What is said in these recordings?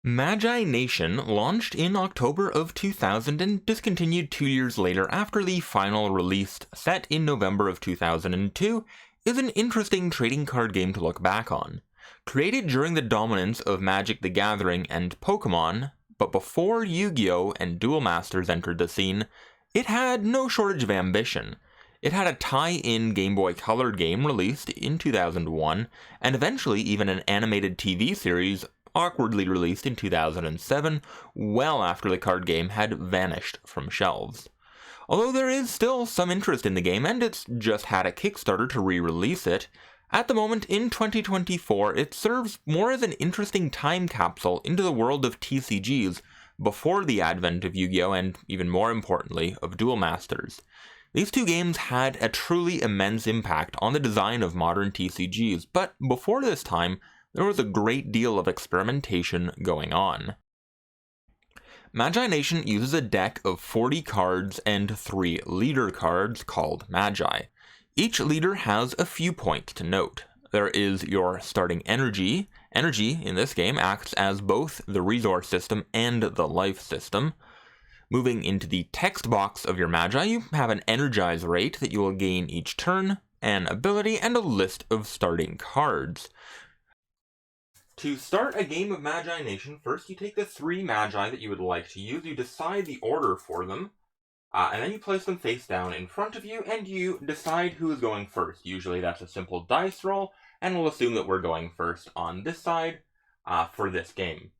Magi-Nation launched in October of 2000 and discontinued 2 years later after the final release set in November of 2002, is an interesting trading card game to look back on. Created during the dominance of Magic the Gathering and Pokemon, but before Yu-Gi-Oh! And Duel Masters entered the scene, it had no shortage of ambition. It had a tie-in Game Boy Color game released in 2001, and eventually even an animated TV series awkwardly released in 2007, well after the card game had vanished from shelves. Although there is still some interest in the game, and it's just had a Kickstarter to re-release it, at the moment in 2024 it serves more as an interesting time capsule into the world of TCGs before the advent of Yu-Gi-Oh! And even more importantly, of Duel Masters. These two games had a truly immense impact on the design of modern TCGs, but before this time, there was a great deal of experimentation going on. Magi-Nation uses a deck of 40 cards and 3 leader cards called Magi. Each leader has a few points to note. There is your starting energy. Energy, in this game, acts as both the resource system and the life system. Moving into the text box of your Magi, you have an energize rate that you will gain each turn, an ability, and a list of starting cards. To start a game of Magi-Nation, first you take the 3 Magi that you would like to use, you decide the order for them, and then you place them face down in front of you, and you decide who is going first. Usually that's a simple dice roll, and we'll assume that we're going first on this side for this game.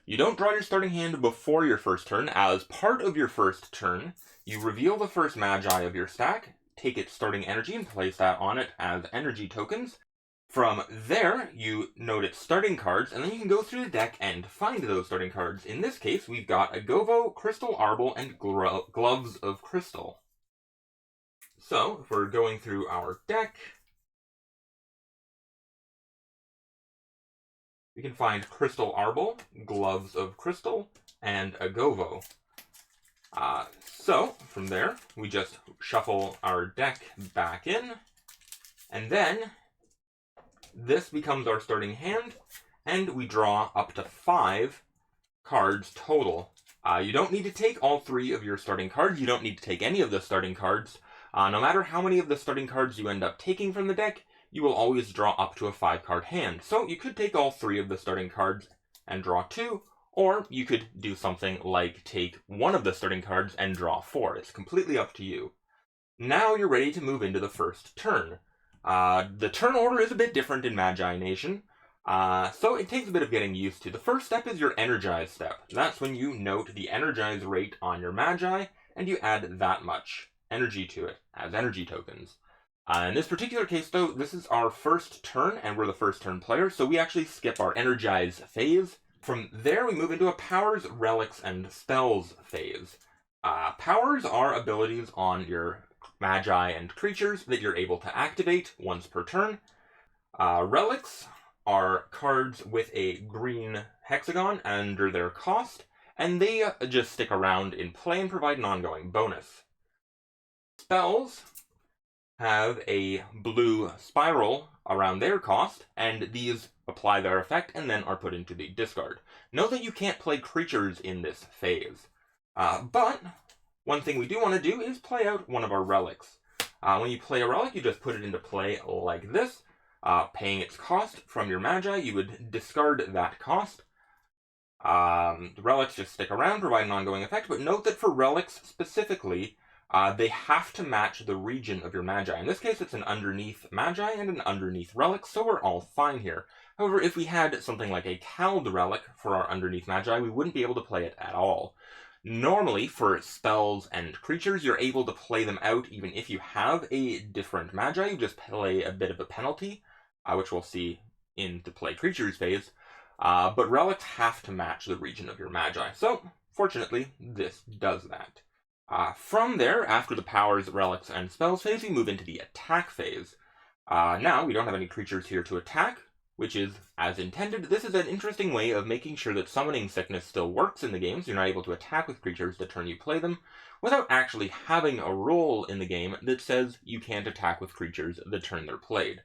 You don't draw your starting hand before your first turn. As part of your first turn, you reveal the first Magi of your stack, take its starting energy and place that on it as energy tokens. From there, you note its starting cards, and then you can go through the deck and find those starting cards. In this case, we've got Agovo, Crystal Arbol, and Gloves of Crystal. So, if we're going through our deck, we can find Crystal Arbol, Gloves of Crystal, and Agovo. So, from there, we just shuffle our deck back in, and then this becomes our starting hand, and we draw up to 5 cards total. You don't need to take all 3 of your starting cards. You don't need to take any of the starting cards. No matter how many of the starting cards you end up taking from the deck, you will always draw up to a 5-card hand. So you could take all 3 of the starting cards and draw 2, or you could do something like take 1 of the starting cards and draw 4. It's completely up to you. Now you're ready to move into the first turn. The turn order is a bit different in Magi-Nation, so it takes a bit of getting used to. The first step is your energize step. That's when you note the energize rate on your Magi, and you add that much energy to it as energy tokens. In this particular case, though, this is our first turn, and we're the first turn player, so we actually skip our energize phase. From there, we move into a powers, relics, and spells phase. Powers are abilities on your Magi and creatures that you're able to activate once per turn. Relics are cards with a green hexagon under their cost, and they just stick around in play and provide an ongoing bonus. Spells have a blue spiral around their cost, and these apply their effect and then are put into the discard. Note that you can't play creatures in this phase, but one thing we do want to do is play out one of our relics. When you play a relic, you just put it into play like this. Paying its cost from your Magi, you would discard that cost. The relics just stick around, provide an ongoing effect, but note that for relics specifically, they have to match the region of your Magi. In this case, it's an underneath Magi and an underneath relic, so we're all fine here. However, if we had something like a Cald relic for our underneath Magi, we wouldn't be able to play it at all. Normally, for spells and creatures, you're able to play them out even if you have a different Magi. You just play a bit of a penalty, which we'll see in the play creatures phase. But relics have to match the region of your Magi. So, fortunately, this does that. From there, after the powers, relics, and spells phase, we move into the attack phase. Now, we don't have any creatures here to attack, which is as intended. This is an interesting way of making sure that summoning sickness still works in the game, so you're not able to attack with creatures the turn you play them, without actually having a role in the game that says you can't attack with creatures the turn they're played.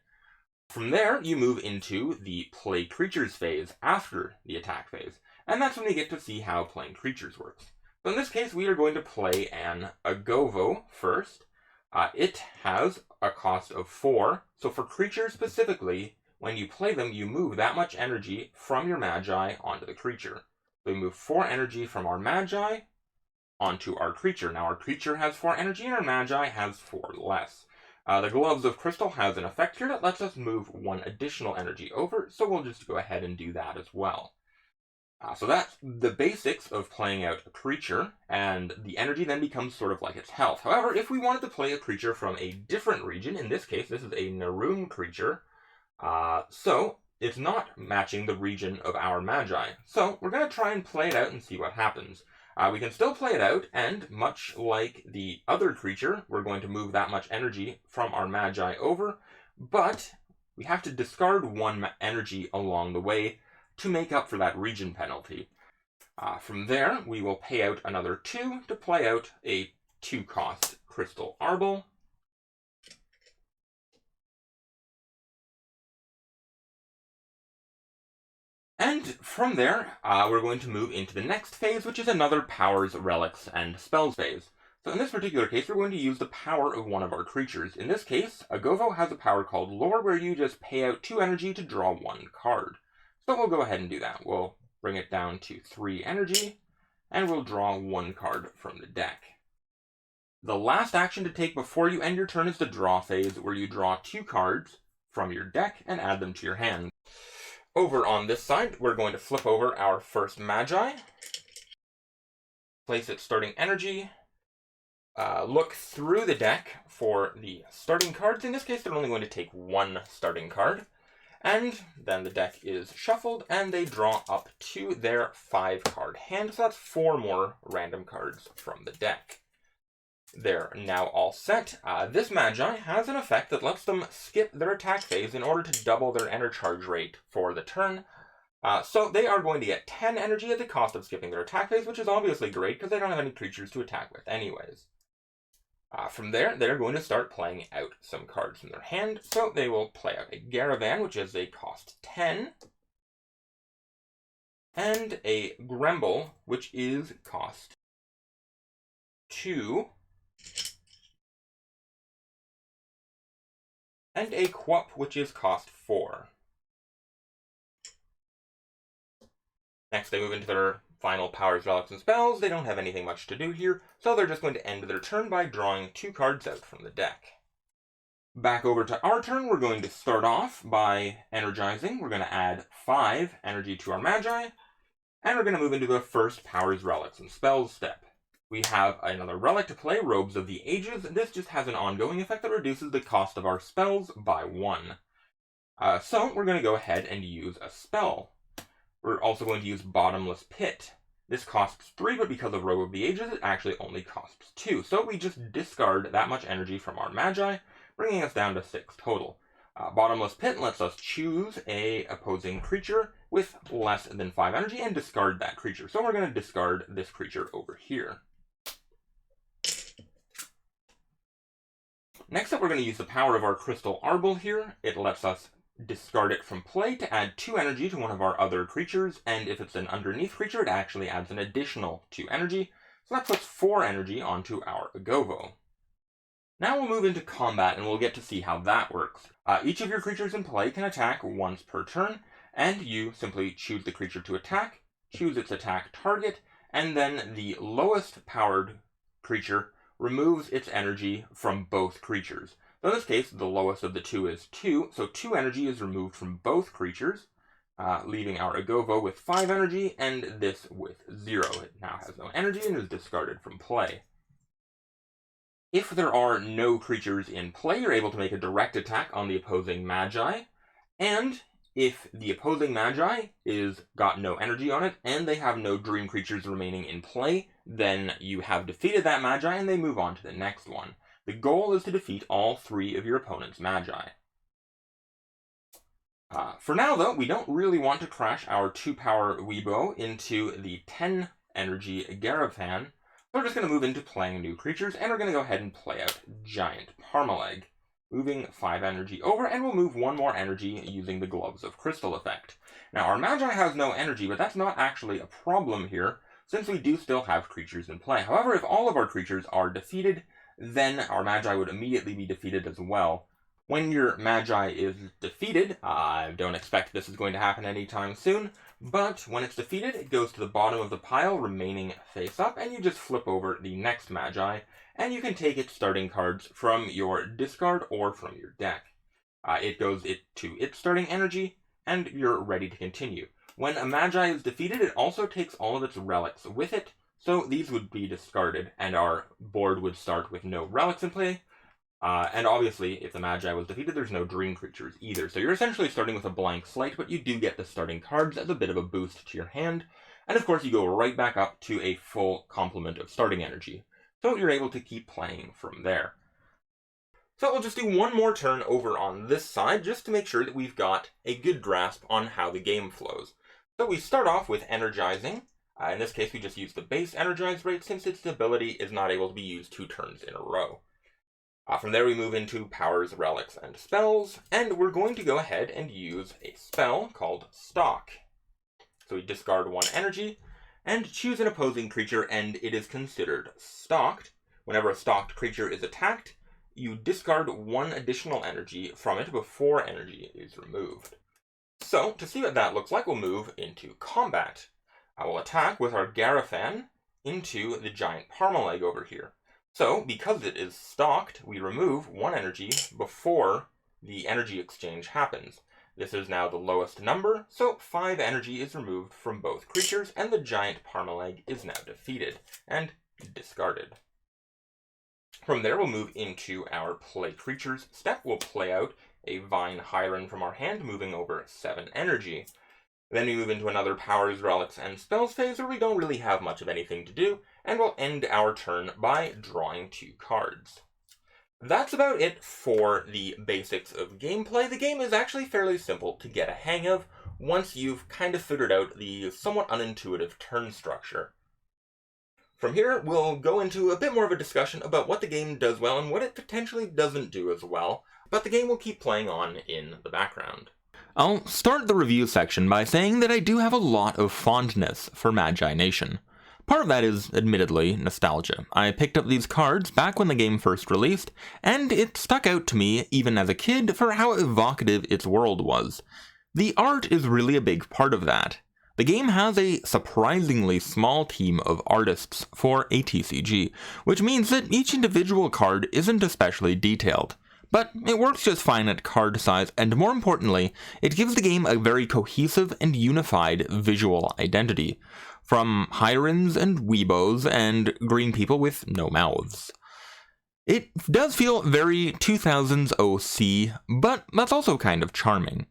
From there, you move into the play creatures phase after the attack phase. and that's when we get to see how playing creatures works. So in this case, we are going to play an Agovo first. It has a cost of 4, so for creatures specifically, when you play them, you move that much energy from your Magi onto the creature. So we move 4 energy from our Magi onto our creature. Now our creature has 4 energy and our Magi has 4 less. The Gloves of Crystal has an effect here that lets us move 1 additional energy over, so we'll just go ahead and do that as well. So that's the basics of playing out a creature, and the energy then becomes sort of like its health. However, if we wanted to play a creature from a different region, in this case this is a Naroon creature, so it's not matching the region of our Magi. So we're going to try and play it out and see what happens. We can still play it out, and much like the other creature, we're going to move that much energy from our Magi over, but we have to discard 1 energy along the way to make up for that region penalty. From there, we will pay out another 2 to play out a 2-cost Crystal Arbol. And from there, we're going to move into the next phase, which is another Powers, Relics, and Spells phase. So in this particular case, we're going to use the power of one of our creatures. In this case, Agovo has a power called Lore, where you just pay out 2 energy to draw 1 card. So we'll go ahead and do that. We'll bring it down to 3 energy, and we'll draw 1 card from the deck. The last action to take before you end your turn is the draw phase, where you draw 2 cards from your deck and add them to your hand. Over on this side, we're going to flip over our first Magi, place its starting energy, look through the deck for the starting cards. In this case, they're only going to take 1 starting card. And then the deck is shuffled, and they draw up to their 5-card hand. So that's 4 more random cards from the deck. They're now all set. This Magi has an effect that lets them skip their attack phase in order to double their enter charge rate for the turn. So they are going to get 10 energy at the cost of skipping their attack phase, which is obviously great because they don't have any creatures to attack with anyways. From there, they're going to start playing out some cards from their hand. So they will play out a Garavan, which is a cost 10. And a Gremble, which is cost 2. And a Quap, which is cost 4. Next, they move into their final Powers, Relics, and Spells. They don't have anything much to do here, so they're just going to end their turn by drawing 2 cards out from the deck. Back over to our turn, we're going to start off by energizing. We're going to add 5 energy to our Magi, and we're going to move into the first Powers, Relics, and Spells step. We have another relic to play, Robes of the Ages. This just has an ongoing effect that reduces the cost of our spells by 1. So we're going to go ahead and use a spell. We're also going to use Bottomless Pit. This costs 3, but because of Robe of the Ages, it actually only costs 2. So we just discard that much energy from our Magi, bringing us down to 6 total. Bottomless Pit lets us choose a opposing creature with less than 5 energy and discard that creature. So we're going to discard this creature over here. Next up, we're going to use the power of our Crystal Arbol here. It lets us discard it from play to add 2 energy to one of our other creatures, and if it's an underneath creature, it actually adds an additional 2 energy. So that puts 4 energy onto our Agovo. Now we'll move into combat, and we'll get to see how that works. Each of your creatures in play can attack once per turn, and you simply choose the creature to attack, choose its attack target, and then the lowest powered creature removes its energy from both creatures. So in this case, the lowest of the 2 is 2, so 2 energy is removed from both creatures, leaving our Agovo with 5 energy, and this with 0. It now has no energy and is discarded from play. If there are no creatures in play, you're able to make a direct attack on the opposing Magi, and if the opposing Magi is got no energy on it, and they have no dream creatures remaining in play, then you have defeated that Magi and they move on to the next one. The goal is to defeat all 3 of your opponent's Magi. For now, though, we don't really want to crash our 2-power Weebo into the 10 energy Garavan. So we're just going to move into playing new creatures, and we're going to go ahead and play out Giant Parmaleg. moving 5 energy over, and we'll move 1 more energy using the Gloves of Crystal effect. Now, our Magi has no energy, but that's not actually a problem here, since we do still have creatures in play. However, if all of our creatures are defeated, then our Magi would immediately be defeated as well. When your Magi is defeated, I don't expect this is going to happen anytime soon, but when it's defeated, it goes to the bottom of the pile, remaining face up, and you just flip over the next Magi, and you can take its starting cards from your discard or from your deck. It goes to its starting energy, and you're ready to continue. When a Magi is defeated, it also takes all of its relics with it, so these would be discarded, and our board would start with no relics in play. And obviously, if the Magi was defeated, there's no dream creatures either. So you're essentially starting with a blank slate, but you do get the starting cards as a bit of a boost to your hand. And of course, you go right back up to a full complement of starting energy. So you're able to keep playing from there. So we'll just do one more turn over on this side, just to make sure that we've got a good grasp on how the game flows. So we start off with energizing. In this case, we just use the base energize rate, since its ability is not able to be used 2 turns in a row. From there we move into powers, relics, and spells, and we're going to go ahead and use a spell called Stalk. So we discard 1 energy, and choose an opposing creature, and it is considered stalked. Whenever a stalked creature is attacked, you discard 1 additional energy from it before energy is removed. So, to see what that looks like, we'll move into combat. I will attack with our Garafan into the giant Parmaleg over here. So, because it is stalked, we remove 1 energy before the energy exchange happens. This is now the lowest number, so 5 energy is removed from both creatures, and the giant Parmaleg is now defeated and discarded. From there, we'll move into our play creatures step. We'll play out a Vine Hyren from our hand, moving over 7 energy. Then we move into another powers, relics, and spells phase where we don't really have much of anything to do, and we'll end our turn by drawing 2 cards. That's about it for the basics of gameplay. The game is actually fairly simple to get a hang of once you've kind of figured out the somewhat unintuitive turn structure. From here, we'll go into a bit more of a discussion about what the game does well and what it potentially doesn't do as well, but the game will keep playing on in the background. I'll start the review section by saying that I do have a lot of fondness for Magi-Nation. Part of that is, admittedly, nostalgia. I picked up these cards back when the game first released, and it stuck out to me, even as a kid, for how evocative its world was. The art is really a big part of that. The game has a surprisingly small team of artists for a TCG, which means that each individual card isn't especially detailed. But it works just fine at card size, and more importantly, it gives the game a very cohesive and unified visual identity, from Hyrens and Weebos and green people with no mouths. It does feel very 2000s OC, but that's also kind of charming.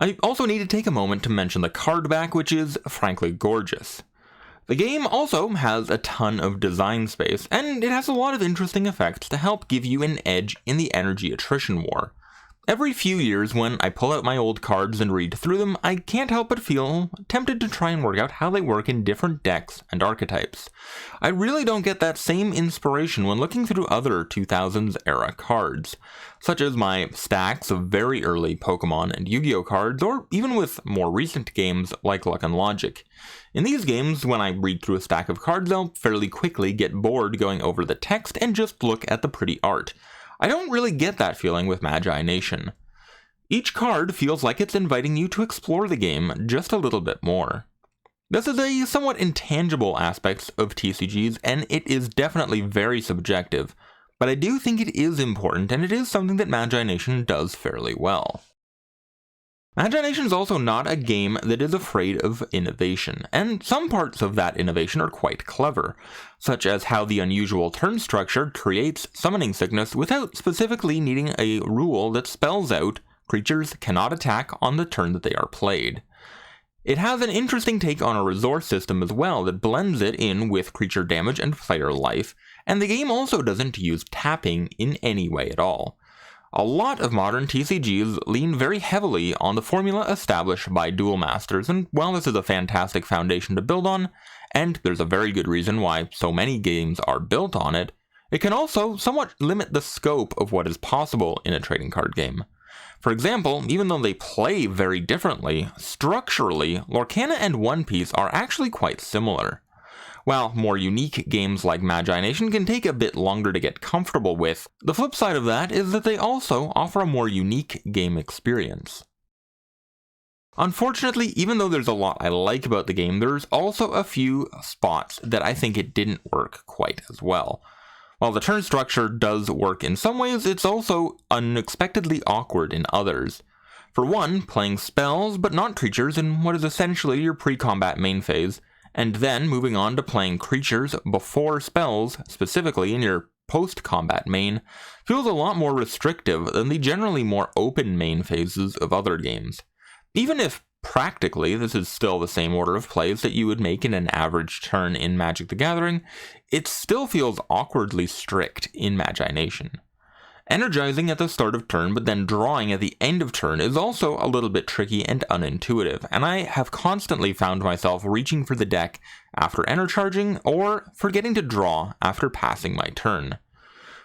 I also need to take a moment to mention the card back, which is frankly gorgeous. The game also has a ton of design space, and it has a lot of interesting effects to help give you an edge in the energy attrition war. Every few years, when I pull out my old cards and read through them, I can't help but feel tempted to try and work out how they work in different decks and archetypes. I really don't get that same inspiration when looking through other 2000s era cards, such as my stacks of very early Pokemon and Yu-Gi-Oh cards, or even with more recent games like Luck and Logic. In these games, when I read through a stack of cards, I'll fairly quickly get bored going over the text and just look at the pretty art. I don't really get that feeling with Magi-Nation. Each card feels like it's inviting you to explore the game just a little bit more. This is a somewhat intangible aspect of TCGs, and it is definitely very subjective, but I do think it is important, and it is something that Magi-Nation does fairly well. Magi-Nation is also not a game that is afraid of innovation, and some parts of that innovation are quite clever, such as how the unusual turn structure creates summoning sickness without specifically needing a rule that spells out creatures cannot attack on the turn that they are played. It has an interesting take on a resource system as well that blends it in with creature damage and player life, and the game also doesn't use tapping in any way at all. A lot of modern TCGs lean very heavily on the formula established by Duel Masters, and while this is a fantastic foundation to build on, and there's a very good reason why so many games are built on it, It can also somewhat limit the scope of what is possible in a trading card game. For example, even though they play very differently, structurally, Lorcana and One Piece are actually quite similar. While more unique games like Magi-Nation can take a bit longer to get comfortable with, the flip side of that is that they also offer a more unique game experience. Unfortunately, even though there's a lot I like about the game, there's also a few spots that I think it didn't work quite as well. While the turn structure does work in some ways, it's also unexpectedly awkward in others. For one, playing spells but not creatures in what is essentially your pre-combat main phase, and then moving on to playing creatures before spells, specifically in your post-combat main, feels a lot more restrictive than the generally more open main phases of other games. Even if practically this is still the same order of plays that you would make in an average turn in Magic the Gathering, it still feels awkwardly strict in Magi-Nation. Energizing at the start of turn but then drawing at the end of turn is also a little bit tricky and unintuitive, and I have constantly found myself reaching for the deck after energizing or forgetting to draw after passing my turn.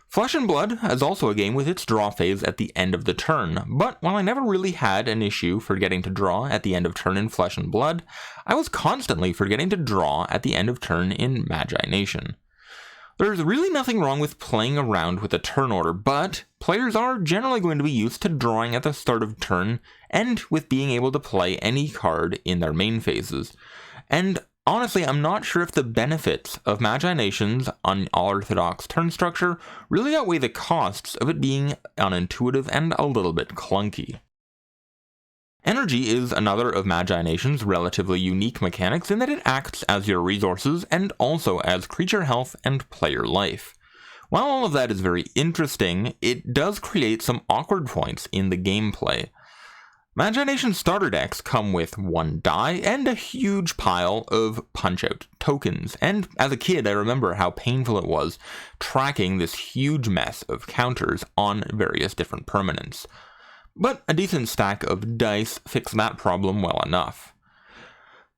Flesh and Blood is also a game with its draw phase at the end of the turn, but while I never really had an issue forgetting to draw at the end of turn in Flesh and Blood, I was constantly forgetting to draw at the end of turn in Magi-Nation. There's really nothing wrong with playing around with a turn order, but players are generally going to be used to drawing at the start of turn and with being able to play any card in their main phases. And honestly, I'm not sure if the benefits of Magi-Nation's unorthodox turn structure really outweigh the costs of it being unintuitive and a little bit clunky. Energy is another of Magi-Nation's relatively unique mechanics in that it acts as your resources and also as creature health and player life. While all of that is very interesting, it does create some awkward points in the gameplay. Magi-Nation starter decks come with one die and a huge pile of punch-out tokens, and as a kid I remember how painful it was tracking this huge mess of counters on various different permanents. But a decent stack of dice fixed that problem well enough.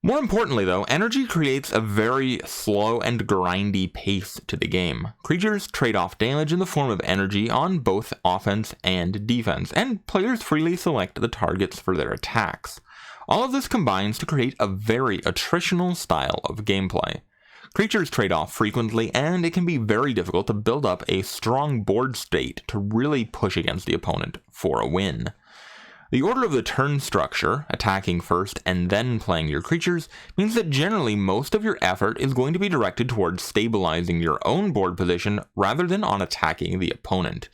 More importantly though, energy creates a very slow and grindy pace to the game. Creatures trade off damage in the form of energy on both offense and defense, and players freely select the targets for their attacks. All of this combines to create a very attritional style of gameplay. Creatures trade off frequently, and it can be very difficult to build up a strong board state to really push against the opponent for a win. The order of the turn structure, attacking first and then playing your creatures, means that generally most of your effort is going to be directed towards stabilizing your own board position rather than on attacking the opponent.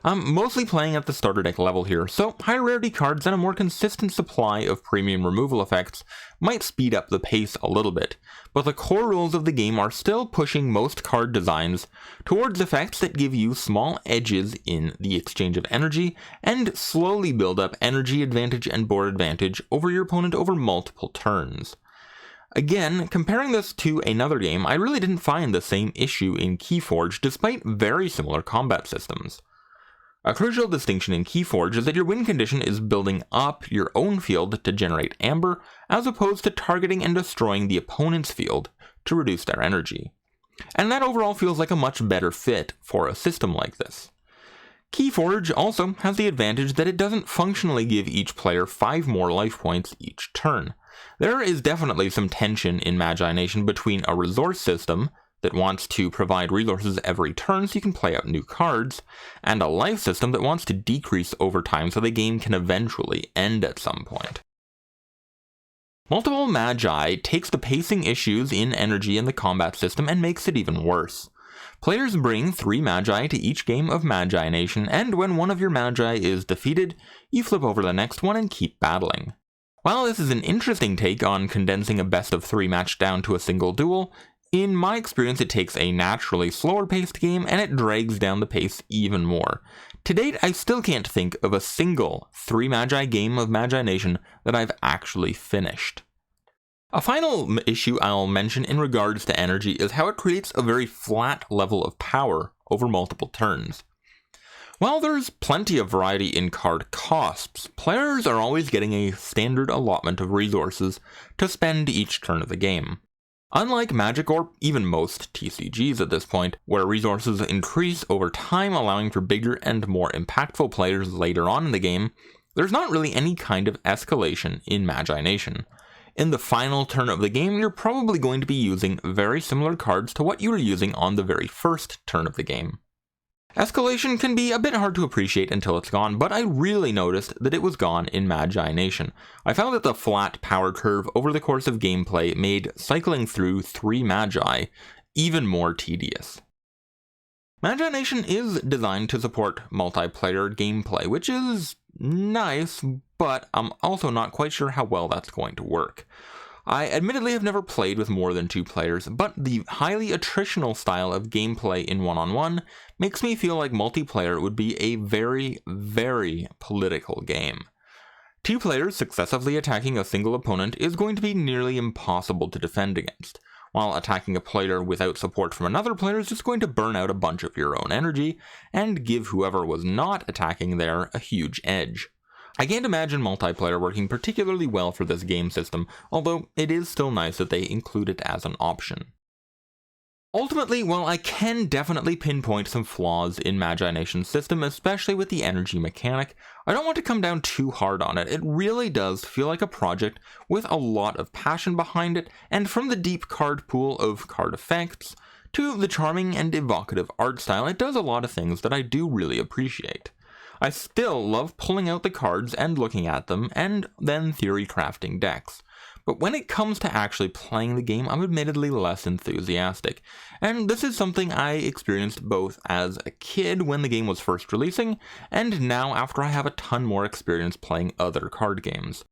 I'm mostly playing at the starter deck level here, so higher rarity cards and a more consistent supply of premium removal effects might speed up the pace a little bit, but the core rules of the game are still pushing most card designs towards effects that give you small edges in the exchange of energy and slowly build up energy advantage and board advantage over your opponent over multiple turns. Again, comparing this to another game, I really didn't find the same issue in Keyforge despite very similar combat systems. A crucial distinction in Keyforge is that your win condition is building up your own field to generate amber, as opposed to targeting and destroying the opponent's field to reduce their energy. And that overall feels like a much better fit for a system like this. Keyforge also has the advantage that it doesn't functionally give each player 5 more life points each turn. There is definitely some tension in Magi-Nation between a resource system that wants to provide resources every turn so you can play out new cards, and a life system that wants to decrease over time so the game can eventually end at some point. Multiple Magi takes the pacing issues in energy in the combat system and makes it even worse. Players bring 3 Magi to each game of Magi-Nation, and when one of your Magi is defeated, you flip over the next one and keep battling. While this is an interesting take on condensing a best of 3 match down to a single duel, in my experience it takes a naturally slower paced game and it drags down the pace even more. To date, I still can't think of a single 3 Magi game of Magi-Nation that I've actually finished. A final issue I'll mention in regards to energy is how it creates a very flat level of power over multiple turns. While there's plenty of variety in card costs, players are always getting a standard allotment of resources to spend each turn of the game. Unlike Magic or even most TCGs at this point, where resources increase over time allowing for bigger and more impactful players later on in the game, there's not really any kind of escalation in Magi-Nation. In the final turn of the game, you're probably going to be using very similar cards to what you were using on the very first turn of the game. Escalation can be a bit hard to appreciate until it's gone, but I really noticed that it was gone in Magi-Nation. I found that the flat power curve over the course of gameplay made cycling through 3 Magi even more tedious. Magi-Nation is designed to support multiplayer gameplay, which is nice, but I'm also not quite sure how well that's going to work. I admittedly have never played with more than 2 players, but the highly attritional style of gameplay in one-on-one makes me feel like multiplayer would be a very, very political game. 2 players successively attacking a single opponent is going to be nearly impossible to defend against, while attacking a player without support from another player is just going to burn out a bunch of your own energy and give whoever was not attacking there a huge edge. I can't imagine multiplayer working particularly well for this game system, although it is still nice that they include it as an option. Ultimately, while I can definitely pinpoint some flaws in Magi-Nation's system, especially with the energy mechanic, I don't want to come down too hard on it. It really does feel like a project with a lot of passion behind it, and from the deep card pool of card effects to the charming and evocative art style, it does a lot of things that I do really appreciate. I still love pulling out the cards and looking at them, and then theory crafting decks. But when it comes to actually playing the game, I'm admittedly less enthusiastic. And this is something I experienced both as a kid when the game was first releasing, and now after I have a ton more experience playing other card games.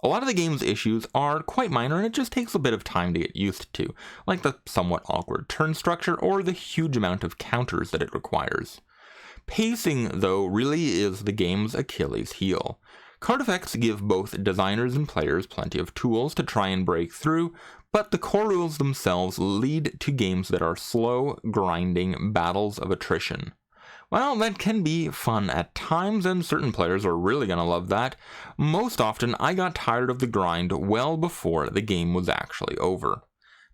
A lot of the game's issues are quite minor and it just takes a bit of time to get used to, like the somewhat awkward turn structure or the huge amount of counters that it requires. Pacing, though, really is the game's Achilles heel. Card effects give both designers and players plenty of tools to try and break through, but the core rules themselves lead to games that are slow, grinding battles of attrition. While that can be fun at times, and certain players are really going to love that, most often I got tired of the grind well before the game was actually over.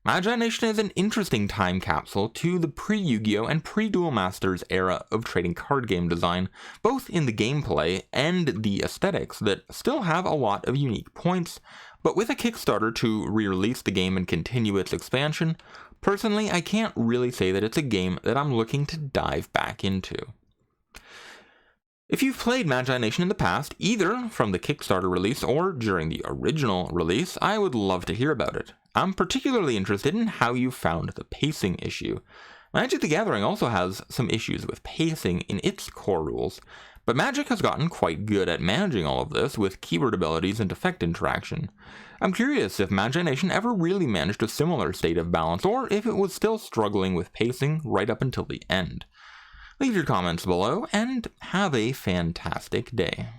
Magi-Nation is an interesting time capsule to the pre-Yu-Gi-Oh! And pre-Duel Masters era of trading card game design, both in the gameplay and the aesthetics that still have a lot of unique points, but with a Kickstarter to re-release the game and continue its expansion, personally I can't really say that it's a game that I'm looking to dive back into. If you've played Magi-Nation in the past, either from the Kickstarter release or during the original release, I would love to hear about it. I'm particularly interested in how you found the pacing issue. Magic the Gathering also has some issues with pacing in its core rules, but Magic has gotten quite good at managing all of this with keyword abilities and effect interaction. I'm curious if Magi-Nation ever really managed a similar state of balance, or if it was still struggling with pacing right up until the end. Leave your comments below, and have a fantastic day.